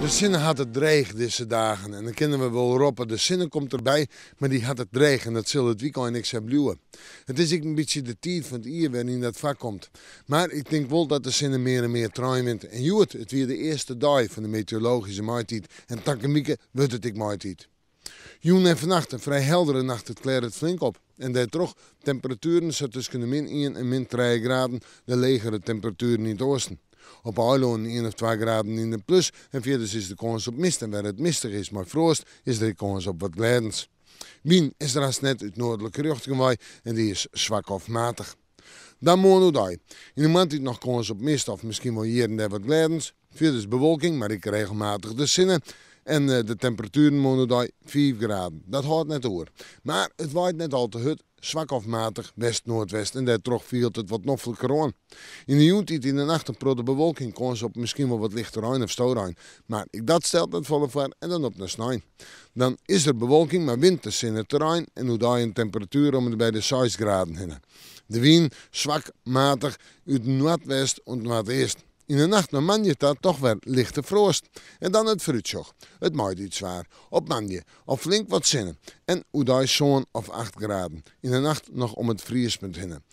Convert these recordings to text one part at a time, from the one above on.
De Sinne had het dreig deze dagen en dan kennen we wel roepen, de Sinne komt erbij, maar die had het dreig en dat zal het weekend niks hebben. Het is een beetje de tijd van het jaar waarin dat vak komt. Maar ik denk wel dat de Sinne meer en meer trein wint. En joet, het weer de eerste dag van de meteorologische maaitijd en tankemieke wordt het ik maaitijd. Joen en vannacht, een vrij heldere nacht, het kleurt het flink op. En daardoor temperaturen zo tussen de min 1 en min 3 graden, de legere temperaturen in het oosten. Op Eiland 1 of 2 graden in de plus en verder is de kans op mist. En waar het mistig is, maar frost, is er de kans op wat glijdens. Wien is er als net uit noordelijke richting en die is zwak of matig. Dan morgen in de maand is nog kans op mist of misschien wel hier en daar wat glijdens. Verder is bewolking, maar ik regelmatig de zinnen. En de temperaturen morgen 4 graden. Dat houdt net door. Maar het waait net al te hut. Zwak of matig, west-noordwest en daardoor viel het wat noffelijker aan. In de joentijd in de nacht een protte bewolking, kans op misschien wel wat lichter ruim of stoorruim. Maar dat stelt het volle voor en dan op naar snij. Dan is er bewolking, maar wind is in het terrein en hoe daar een temperatuur om bij de 6 graden heen. De wind zwak, matig, uit noordwest en noordeest. In de nacht naar Manje staat toch weer lichte frost. En dan het fruitsjoch. Het maait iets zwaar. Op Manje of flink wat zinnen. En Oedai zo'n of 8 graden. In de nacht nog om het vriespunt heen.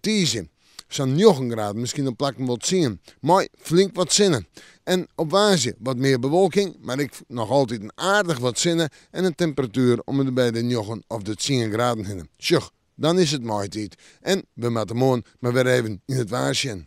Tiesje. Zo'n 9 graden. Misschien op plakken wat zien. Maar flink wat zinnen. En op Waasje wat meer bewolking. Maar ik nog altijd een aardig wat zinnen. En een temperatuur om het bij de 9 of de 10 graden heen. Tjoch, dan is het maaitijd. En we moeten morgen maar weer even in het Waasje.